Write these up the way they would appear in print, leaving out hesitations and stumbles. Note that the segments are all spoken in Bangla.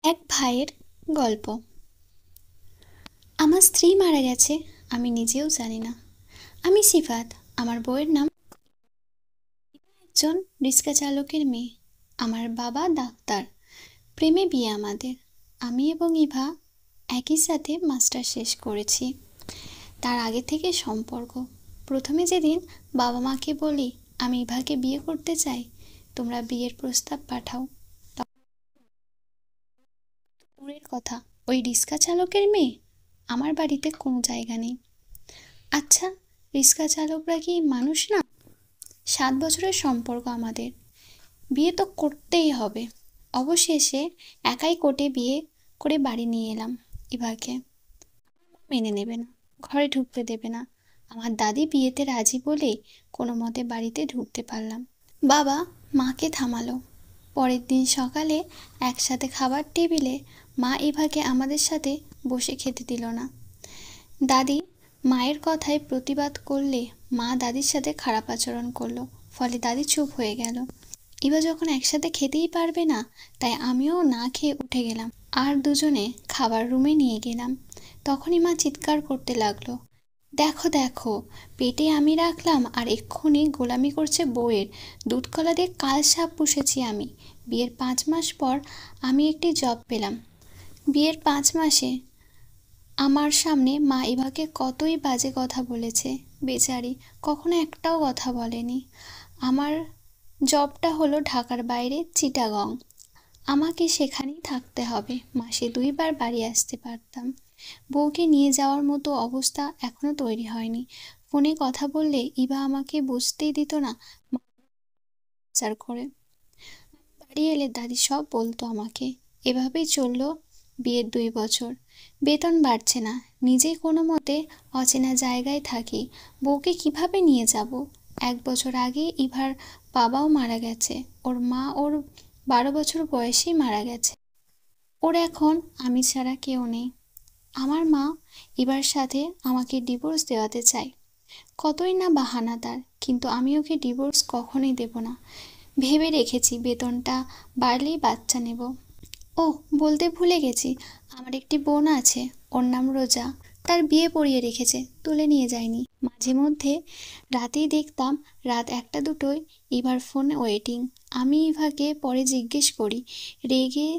এক ভাইয়ের গল্প। আমার স্ত্রী মারা গেছে, আমি নিজেও জানি না। আমি সিফাত, আমার বউয়ের নাম। একজন রিক্সা চালকের মেয়ে। আমার বাবা ডাক্তার। প্রেমে বিয়ে আমাদের। আমি এবং ইভা একই সাথে মাস্টার শেষ করেছি। তার আগে থেকে সম্পর্ক। প্রথমে যেদিন বাবা মাকে বলি আমি ইভাকে বিয়ে করতে চাই, তোমরা বিয়ের প্রস্তাব পাঠাও, দূরের কথা ওই রিক্সা চালকের মেয়ে, আমার বাড়িতে কোনো জায়গা নেই। আচ্ছা, রিক্সা চালকরা কি মানুষ না? 7 বছরের সম্পর্ক আমাদের, বিয়ে তো করতেই হবে। অবশেষে একাই কোর্টে বিয়ে করে বাড়ি নিয়ে এলাম ইভাকে। মেনে নেবে না, ঘরে ঢুকতে দেবে না। আমার দাদি বিয়েতে রাজি বলে কোনো মতে বাড়িতে ঢুকতে পারলাম। বাবা মাকে থামালো। পরের দিন সকালে একসাথে খাবার টেবিলে মা ইভাকে আমাদের সাথে বসে খেতে দিল না। দাদি মায়ের কথায় প্রতিবাদ করলে মা দাদির সাথে খারাপ আচরণ করলো, ফলে দাদি চুপ হয়ে গেল। ইভা যখন একসাথে খেতেই পারবে না, তাই আমিও না খেয়ে উঠে গেলাম আর দুজনে খাবার রুমে নিয়ে গেলাম। তখনই মা চিৎকার করতে লাগলো, দেখো দেখো, পেটে আমি রাখলাম আর এক্ষুনি গোলামি করছে বউয়ের। দুধকলা দিয়ে কাল সাপ পুষেছি আমি। বিয়ের 5 মাস পর আমি একটি জব পেলাম। বিয়ের 5 মাসে আমার সামনে মা ইভাকে কতই বাজে কথা বলেছে। বেচারি কখনো একটাও কথা বলেনি। আমার জবটা হলো ঢাকার বাইরে, চিটাগং। আমাকে সেখানেই থাকতে হবে। মাসে 2বার বাড়ি আসতে পারতাম। বউকে নিয়ে যাওয়ার মতো অবস্থা এখনো তৈরি হয়নি। ফোনে কথা বললে ইভা আমাকে বুঝতেই দিত না। চার করে বাড়ি এলে দাদি সব বলতো আমাকে। এভাবেই চললো বিয়ের 2 বছর। বেতন বাড়ছে না, নিজে কোনো মতে অচেনা জায়গায় থাকি। বউকে কিভাবে নিয়ে যাব? 1 বছর আগে ইভার বাবাও মারা গেছে। ওর মা ওর 12 বছর বয়সেই মারা গেছে। ওর এখন আমি ছাড়া কেউ নেই। আমার মা ইভার সাথে আমাকে ডিভোর্স দেওয়াতে চায়। কতই না বাহানা তার, কিন্তু আমি ওকে ডিভোর্স কখনোই দেব না। ভেবে রেখেছি বেতনটা বাড়লেই বাচ্চা নেব। ও, বলতে ভুলে গেছি, আমার একটি বোন আছে, ওর নাম রোজা। তার বিয়ে পড়িয়ে রেখেছে, তুলে নিয়ে যায়নি। মাঝে মধ্যে রাতেই দেখতাম রাত 1টা 2টোয় ইভার ফোন ওয়েটিং। আমি ইভাকে পরে জিজ্ঞেস করি রেগে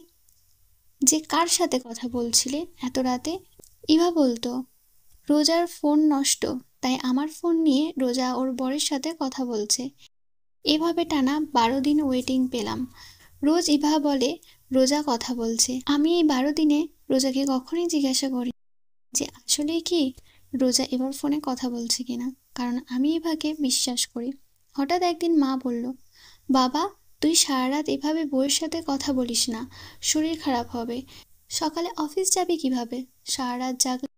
যে কার সাথে কথা বলছিলে এত রাতে। ইভা বলতো রোজার ফোন নষ্ট, তাই আমার ফোন নিয়ে রোজা ওর বরের সাথে কথা বলছে। এভাবে টানা 12 দিন ওয়েটিং পেলাম। রোজ ইভা বলে রোজা কথা বলছে। আমি এই 12 দিনে রোজাকে কখনোই জিজ্ঞাসা করি যে আসলেই কি রোজা এবার ফোনে কথা বলছে কিনা, কারণ আমি ইভাকে বিশ্বাস করি। হঠাৎ একদিন মা বলল, বাবা তুই সারা রাত এভাবে বউয়ের সাথে কথা বলিস না, শরীর খারাপ হবে। সকালে অফিস যাবি কিভাবে? সারা রাত জাগলে।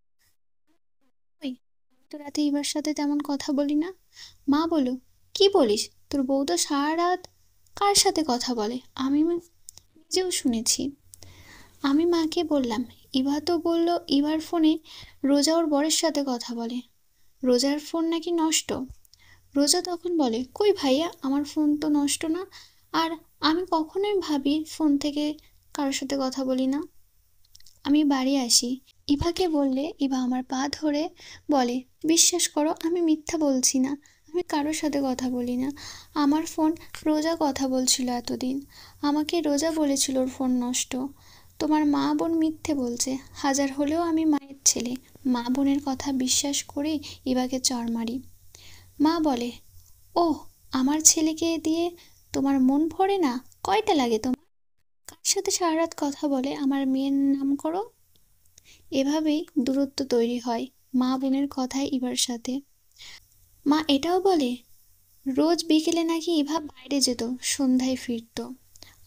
ওই, আমি তো রাতে ইভার সাথে তেমন কথা বলি না। মা বলল, কি বলিস? তোর বউ তো সারা রাত কার সাথে কথা বলে, আমি নিজেও শুনেছি। আমি মাকে বললাম, ইভা তো বলল ইভার ফোনে রোজা ওর বরের সাথে কথা বলে, রোজার ফোন নাকি নষ্ট। রোজা তখন বলে, কই ভাইয়া, আমার ফোন তো নষ্ট না, আর আমি কখনোই ভাবি ফোন থেকে কারোর সাথে কথা বলি না। আমি বাড়ি আসি, ইভাকে বললে ইভা আমার পা ধরে বলে, বিশ্বাস করো আমি মিথ্যা বলছি না, আমি কারোর সাথে কথা বলি না। আমার ফোন রোজা কথা বলছিল এতদিন। আমাকে রোজা বলেছিল ওর ফোন নষ্ট। তোমার মা বোন মিথ্যে বলছে, হাজার হলেও আমি মায়ের ছেলে। মা বোনের কথা বিশ্বাস করে ইভাকে চড় মারি। মা বলে, ওহ, আমার ছেলেকে দিয়ে তোমার মন ভরে না? কয়টা লাগে তোমার? কার সাথে সারা রাত কথা বলে আমার মেয়ের নাম করো? এভাবেই দূরত্ব তৈরি হয় মা বোনের কথায় ইভার সাথে। মা এটাও বলে রোজ বিকেলে নাকি ইভা বাইরে যেত, সন্ধ্যায় ফিরতো।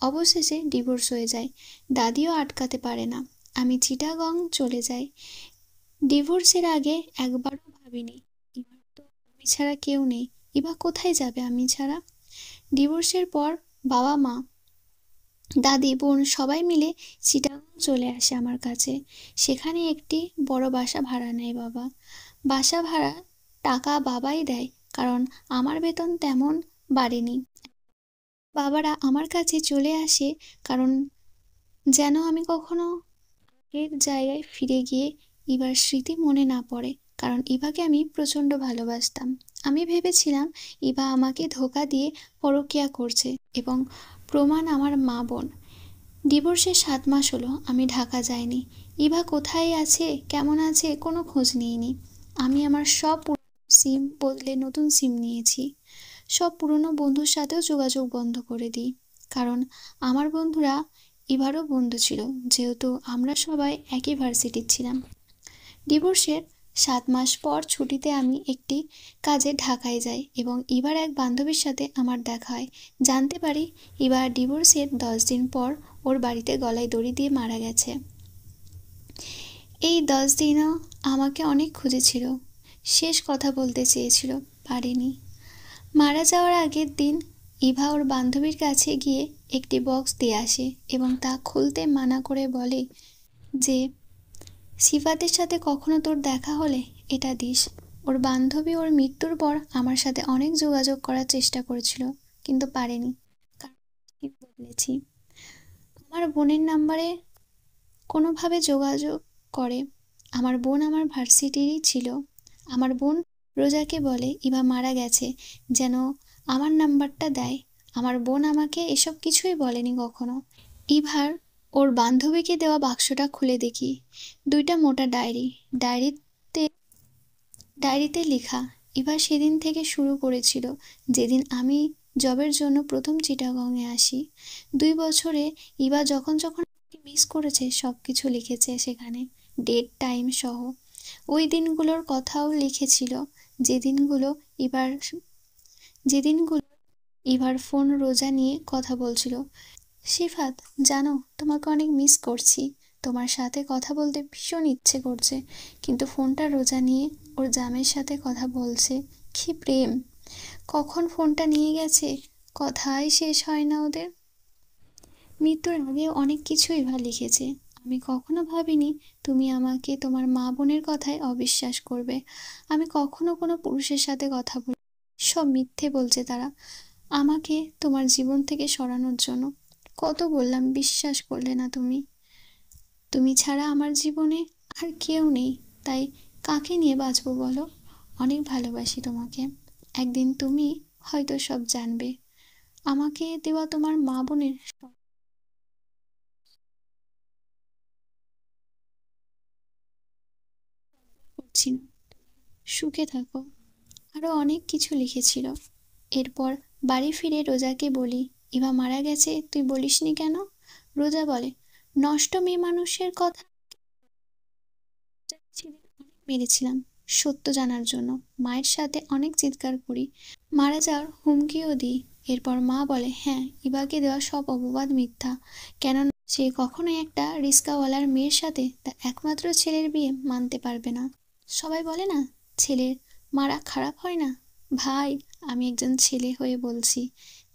অবশেষে ডিভোর্স হয়ে যায়। দাদিও আটকাতে পারে না। আমি চিটাগং চলে যাই। ডিভোর্সের আগে একবারও ভাবিনি ইভার তো আমি ছাড়া কেউ নেই। ইভা কোথায় যাবে আমি ছাড়া? ডিভোর্সের পর বাবা মা দাদি বোন সবাই মিলে চিটাগং চলে আসে আমার কাছে। সেখানে একটি বড় বাসা ভাড়া নেয় বাবা। বাসা ভাড়া টাকা বাবাই দেয়, কারণ আমার বেতন তেমন বাড়েনি। বাবারা আমার কাছে চলে আসে কারণ যেন আমি কখনো এর জায়গায় ফিরে গিয়ে ইভার স্মৃতি মনে না পড়ে, কারণ ইভাকে আমি প্রচণ্ড ভালোবাসতাম। আমি ভেবেছিলাম ইভা আমাকে ধোঁকা দিয়ে পরকীয়া করছে, এবং প্রমাণ আমার মা বোন। ডিভোর্সের 7 মাস হলো আমি ঢাকা যাইনি। ইভা কোথায় আছে, কেমন আছে, কোনো খোঁজ নিইনি। আমি আমার সব পুরনো সিম বদলে নতুন সিম নিয়েছি। সব পুরনো বন্ধুর সাথেও যোগাযোগ বন্ধ করে দিই, কারণ আমার বন্ধুরা ইভারও বন্ধু ছিল, যেহেতু আমরা সবাই একই ভার্সিটির ছিলাম। ডিভোর্সের 7 মাস পর ছুটিতে আমি একটি কাজে ঢাকায় যাই, এবং ইভার এক বান্ধবীর সাথে আমার দেখা হয়। জানতে পারি ইভা ডিভোর্সের 10 দিন পর ওর বাড়িতে গলায় দড়ি দিয়ে মারা গেছে। এই 10 দিনও আমাকে অনেক খুঁজেছিল, শেষ কথা বলতে চেয়েছিল, পারেনি। মারা যাওয়ার আগের দিন ইভা ওর বান্ধবীর কাছে গিয়ে একটি বক্স দিয়ে আসে, এবং তা খুলতে মানা করে বলে যে সিফাতের সাথে কখনো তোর দেখা হলে এটা দিস। ওর বান্ধবী ওর মৃত্যুর পর আমার সাথে অনেক যোগাযোগ করার চেষ্টা করেছিল, কিন্তু পারেনি, কারণ আমি বদলেছি। আমার বোনের নাম্বারে কোনোভাবে যোগাযোগ করে। আমার বোন আমার ভার্সিটিরই ছিল। আমার বোন রোজাকে বলে ইভা মারা গেছে, যেন আমার নাম্বারটা দেয়। আমার বোন আমাকে এসব কিছুই বলেনি কখনো। ইভার ওর বান্ধবীকে দেওয়া বাক্সটা খুলে দেখি, 2টা মোটা ডায়েরি। ডায়েরিতে ডায়েরিতে লেখা ইভা সেদিন থেকে শুরু করেছিল, যেদিন আমি জবের জন্য প্রথম চিটাগংয়ে আসি। 2 বছরে ইভা যখন যখন মিস করেছে সব কিছু লিখেছে সেখানে, ডেট টাইম সহ। ওই দিনগুলোর কথাও লিখেছিল, যে দিনগুলো ইভার যে দিনগুলো ইভার ফোন রোজা নিয়ে কথা বলছিল। সিফাত, জানো তোমাকে অনেক মিস করছি, তোমার সাথে কথা বলতে ভীষণ ইচ্ছে করছে, কিন্তু ফোনটা রোজা নিয়ে ওর জামের সাথে কথা বলছে। কি প্রেম! কখন ফোনটা নিয়ে গেছে, কথাই শেষ হয় না ওদের। মৃত্যুর আগেও অনেক কিছুই ইভা লিখেছে। আমি কখনো ভাবিনি তুমি আমাকে তোমার মা বোনের কথায় অবিশ্বাস করবে। আমি কখনো কোনো পুরুষের সাথে কথা বলি, সব মিথ্যে বলছে তারা, আমাকে তোমার জীবন থেকে সরানোর জন্য। কত বললাম, বিশ্বাস করলে না তুমি। তুমি ছাড়া আমার জীবনে আর কেউ নেই, তাই কাকে নিয়ে বাঁচবো বলো? অনেক ভালোবাসি তোমাকে। একদিন তুমি হয়তো সব জানবে। আমাকে দেওয়া তোমার মা বোনের সব করছি না। সুখে থাকো। আরও অনেক কিছু লিখেছিল। এরপর বাড়ি ফিরে রোজাকে বলি, ইভা মারা গেছে, তুই বলিসনি কেন? রোজা বলে, নষ্ট মেয়ে মানুষের কথা সেদিন অনেক মেরেছিলাম, সত্য জানার জন্য। মায়ের সাথে অনেক চিৎকার করি, মারা যাওয়ার হুমকিও দিই। এরপর মা বলে, হ্যাঁ, ইভাকে দেওয়া সব অপবাদ মিথ্যা, কেননা সে কখনোই একটা রিস্কাওয়ালার মেয়ের সাথে তার একমাত্র ছেলের বিয়ে মানতে পারবে না। সবাই বলে না, ছেলের মারা খারাপ হয় না। ভাই, আমি একজন ছেলে হয়ে বলছি,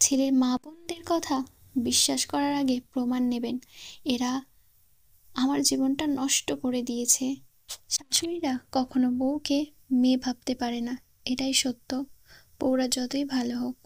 ছেলের মা বোনদের কথা বিশ্বাস করার আগে প্রমাণ নেবেন। এরা আমার জীবনটা নষ্ট করে দিয়েছে। শাশুড়িরা কখনো বউকে মেয়ে ভাবতে পারে না, এটাই সত্য। বউরা যতই ভালো হোক,